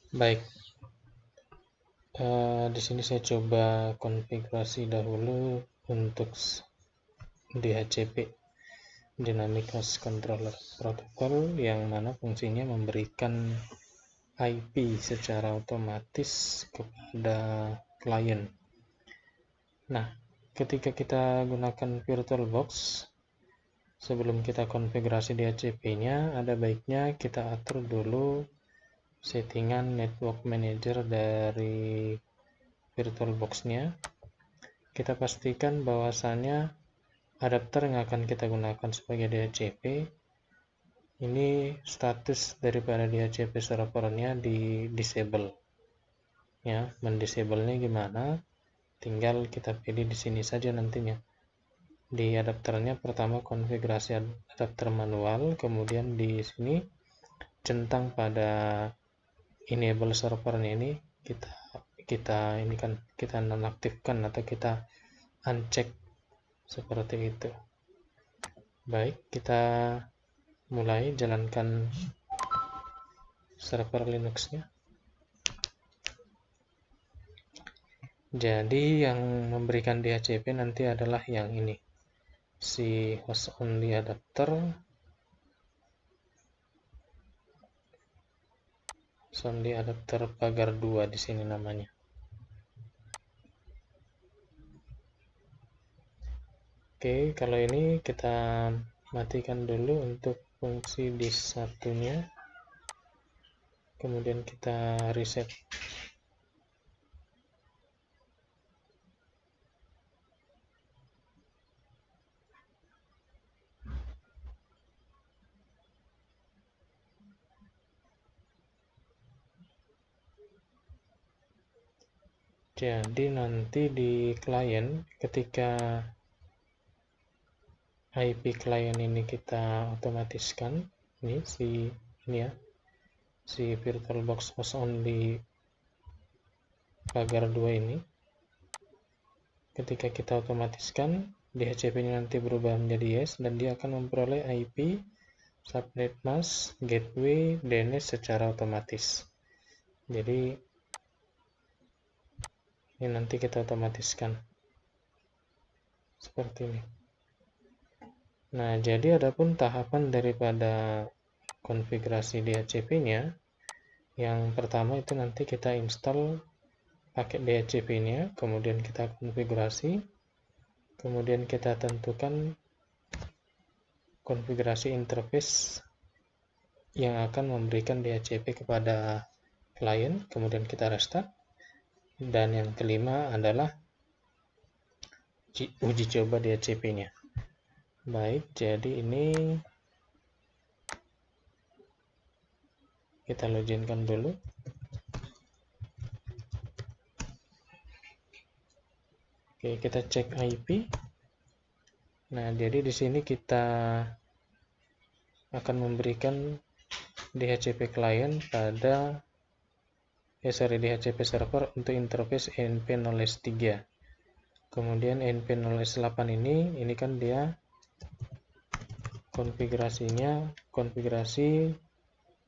Baik, di sini saya coba konfigurasi dahulu untuk DHCP, Dynamic Host Controller Protocol, yang mana fungsinya memberikan IP secara otomatis kepada klien. Nah, ketika kita gunakan VirtualBox, sebelum kita konfigurasi DHCP-nya, ada baiknya kita atur dulu settingan Network Manager dari VirtualBox-nya. Kita pastikan bahwasannya adapter yang akan kita gunakan sebagai DHCP ini status daripada DHCP servernya di disable. Ya, mendisable-nya gimana? Tinggal kita pilih di sini saja nantinya. Di adapternya pertama konfigurasi adapter manual, kemudian di sini centang pada enable servernya ini kita nonaktifkan atau kita uncheck seperti itu. Baik, kita mulai jalankan server Linux-nya. Jadi yang memberikan DHCP nanti adalah yang ini, si host only adapter, pagar 2 di sini namanya. Oke, kalau ini kita matikan dulu untuk fungsi disk satunya, kemudian kita reset. Jadi nanti di klien, ketika IP klien ini kita otomatiskan, ini ya, si VirtualBox host only pagar 2 ini, ketika kita otomatiskan, DHCP-nya nanti berubah menjadi yes, dan dia akan memperoleh IP, subnet mask, gateway, DNS secara otomatis. Jadi ini nanti kita otomatiskan seperti ini. Nah, jadi adapun tahapan daripada konfigurasi DHCP-nya, yang pertama itu nanti kita install paket DHCP-nya, kemudian kita konfigurasi, kemudian kita tentukan konfigurasi interface yang akan memberikan DHCP kepada klien, kemudian kita restart. Dan yang kelima adalah uji coba DHCP-nya. Baik, jadi ini kita loginkan dulu. Oke, kita cek IP. Nah, jadi di sini kita akan memberikan DHCP client pada DHCP server untuk interface ENP0S3. Kemudian ENP0S8 ini kan dia konfigurasi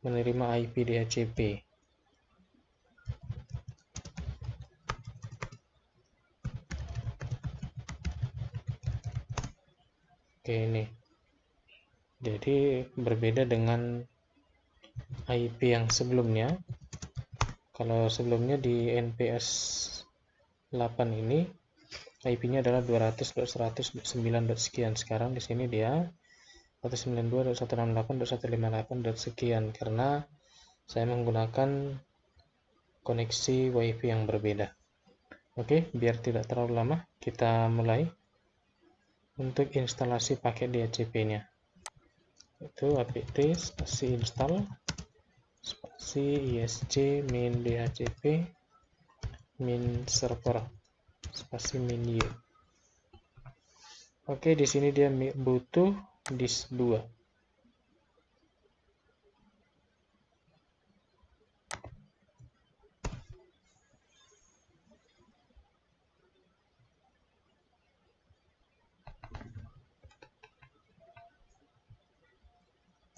menerima IP DHCP. Oke, ini. Jadi berbeda dengan IP yang sebelumnya. Kalau sebelumnya di NPS 8 ini IP-nya adalah 200.100.9. sekian. Sekarang di sini dia 192.168.158. sekian karena saya menggunakan koneksi WiFi yang berbeda. Oke, biar tidak terlalu lama, kita mulai untuk instalasi paket DHCP-nya. Itu apt spasi install spasi isc min DHCP min server spasi min y. Oke, di sini dia butuh disk 2.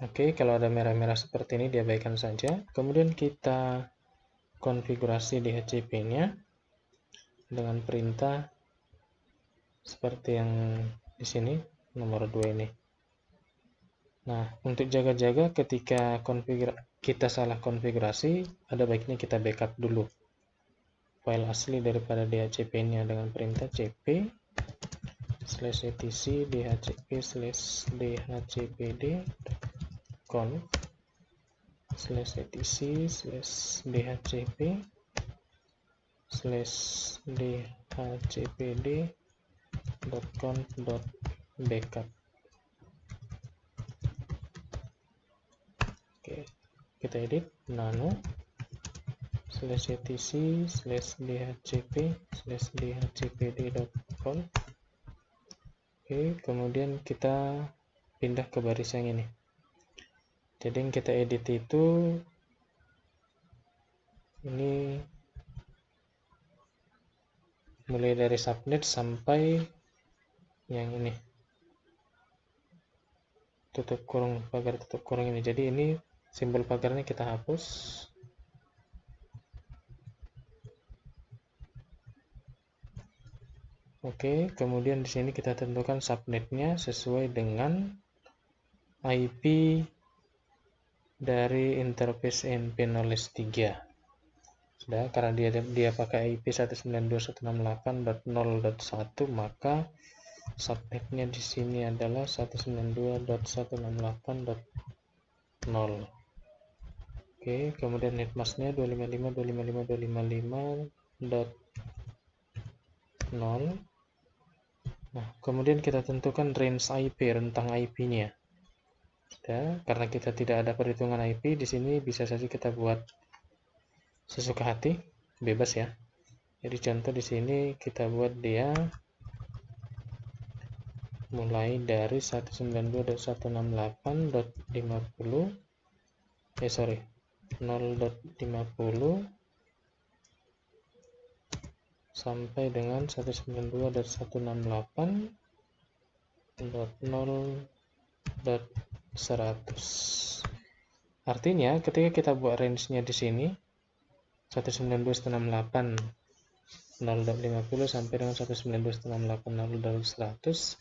Oke, kalau ada merah-merah seperti ini diabaikan saja. Kemudian kita konfigurasi DHCP-nya dengan perintah seperti yang di sini, nomor 2 ini. Nah, untuk jaga-jaga ketika kita salah konfigurasi, ada baiknya kita backup dulu file asli daripada DHCP-nya dengan perintah cp/etc dhcp/etc/dhcpd.conf.backup. Oke, kita edit nano /etc/dhcp/dhcpd.conf. Oke, kemudian kita pindah ke baris yang ini. Jadi yang kita edit itu ini mulai dari subnet sampai yang ini, tutup kurung, pagar tutup kurung ini. Jadi ini simbol pagarnya kita hapus. Oke, kemudian di sini kita tentukan subnetnya sesuai dengan IP dari interface np03. Sudah, karena dia pakai IP 192.168.0.1, maka subnetnya di sini adalah 192.168.0. Oke, kemudian netmasknya 255.255.255.0. Nah, kemudian kita tentukan range IP, rentang IP-nya. Ya, karena kita tidak ada perhitungan IP di sini, bisa saja kita buat sesuka hati, bebas ya. Jadi contoh di sini kita buat dia mulai dari 0.50 sampai dengan 192.168.0.100. Artinya ketika kita buat range-nya di sini 192.168.0.50 sampai dengan 192.168.0.100,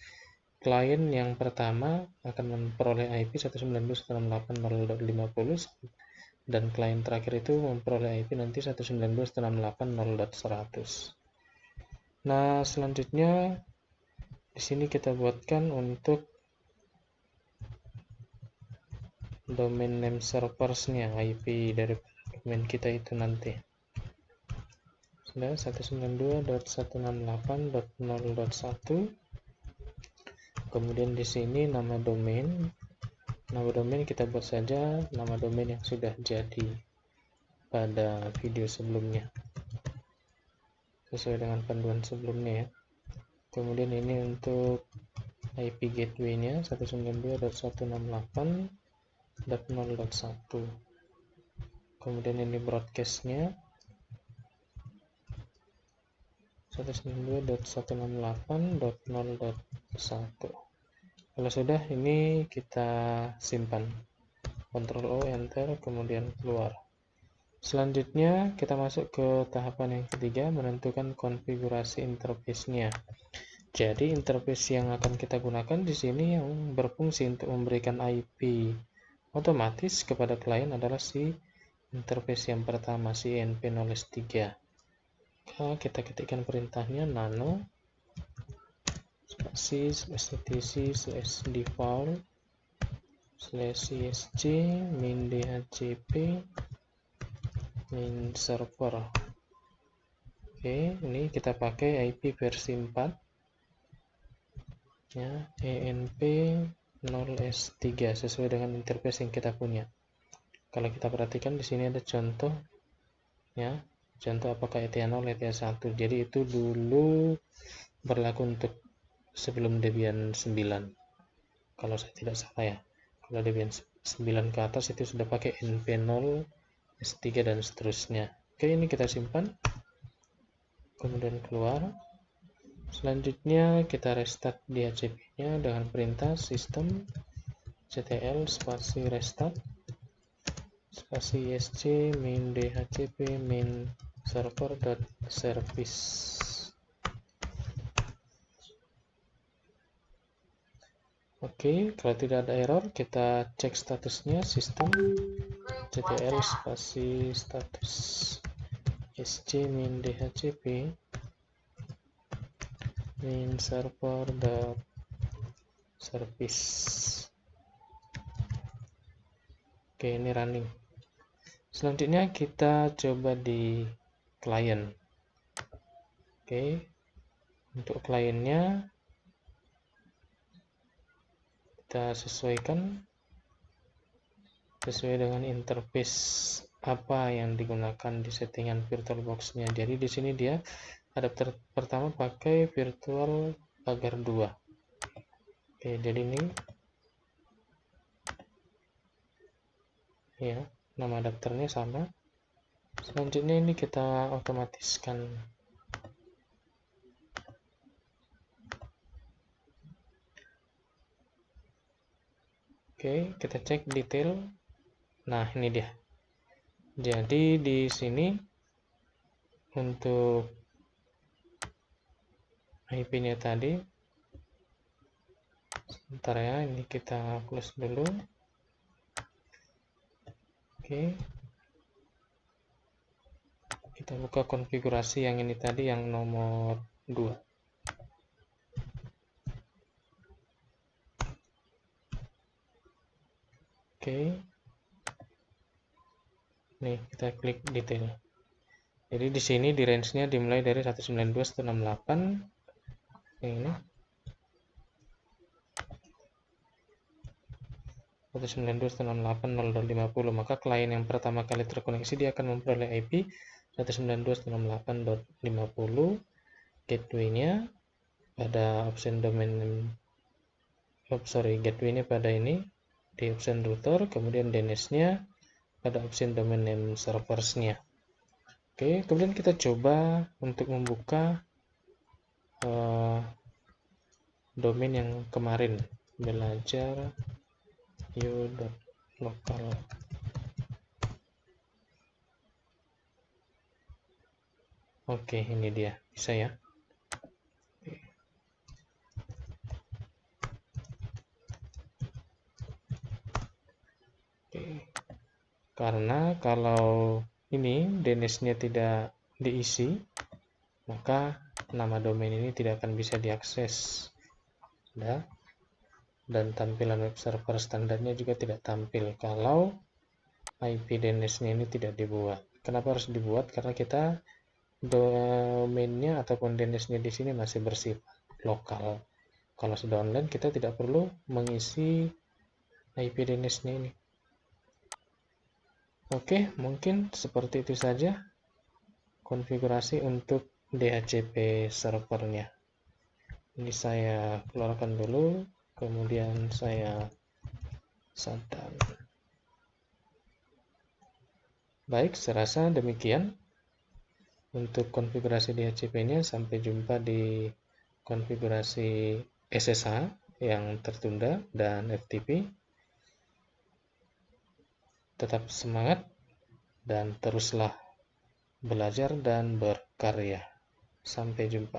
klien yang pertama akan memperoleh IP 192.168.0.50 dan klien terakhir itu memperoleh IP nanti 192.168.0.100. Nah, selanjutnya di sini kita buatkan untuk domain name servers-nya, IP dari domain kita itu nanti. Sudah 192.168.0.1. Kemudian di sini nama domain kita buat saja nama domain yang sudah jadi pada video sebelumnya, sesuai dengan panduan sebelumnya ya. Kemudian ini untuk IP gateway-nya 192.168.0.1. Kemudian ini broadcast-nya 192.168.0.1. Kalau sudah, ini kita simpan. Ctrl O, Enter, kemudian keluar. Selanjutnya kita masuk ke tahapan yang ketiga, menentukan konfigurasi interface-nya. Jadi interface yang akan kita gunakan di sini yang berfungsi untuk memberikan IP otomatis kepada klien adalah si interface yang pertama, si np03. Kita ketikkan perintahnya nano /etc/default/isg min dhcp min server. Oke, ini kita pakai IP versi 4 ya, enp0s3 sesuai dengan interface yang kita punya. Kalau kita perhatikan di sini ada contoh ya, contoh apakah ETA0, ETA1. Jadi itu dulu berlaku untuk sebelum Debian 9 kalau saya tidak salah ya. Kalau Debian 9 ke atas itu sudah pakai np0 s3 dan seterusnya. Oke, ini kita simpan, kemudian keluar. Selanjutnya kita restart DHCP-nya dengan perintah system ctl spasi restart. spasi isc min dhcp min server.service. Oke, kalau tidak ada error, kita cek statusnya system.ctl spasi status isc min dhcp min server.service. Oke, ini running. Selanjutnya kita coba di klien. Oke, untuk kliennya kita sesuaikan sesuai dengan interface apa yang digunakan di settingan VirtualBox-nya. Jadi di sini dia adapter pertama pakai virtual pagar 2. Oke, jadi ini ya, nama adapternya sama. Selanjutnya ini kita otomatiskan. Oke, kita cek detail. Nah, ini dia. Jadi di sini untuk IP-nya tadi, sebentar ya, ini kita close dulu. Oke, kita buka konfigurasi yang ini tadi, yang nomor 2. Oke, nih kita klik detail. Jadi di sini di range-nya dimulai dari 192.168. Ini 192.168.0.50. Maka klien yang pertama kali terkoneksi dia akan memperoleh IP 192.168.0.50. Gateway-nya pada option domain gateway-nya pada ini di option router, kemudian DNS-nya pada option domain name servers-nya. Oke, kemudian kita coba untuk membuka domain yang kemarin, belajar u.local. Oke, ini dia, bisa ya. Karena kalau ini DNS-nya tidak diisi, maka nama domain ini tidak akan bisa diakses. Dan tampilan web server standarnya juga tidak tampil kalau IP DNS-nya ini tidak dibuat. Kenapa harus dibuat? Karena kita domainnya ataupun DNS-nya di sini masih bersifat lokal. Kalau sudah online, kita tidak perlu mengisi IP DNS-nya ini. Oke, mungkin seperti itu saja konfigurasi untuk DHCP servernya. Ini saya keluarkan dulu, kemudian saya shutdown. Baik, saya rasa demikian untuk konfigurasi DHCP-nya. Sampai jumpa di konfigurasi SSH yang tertunda dan FTP. Tetap semangat dan teruslah belajar dan berkarya. Sampai jumpa.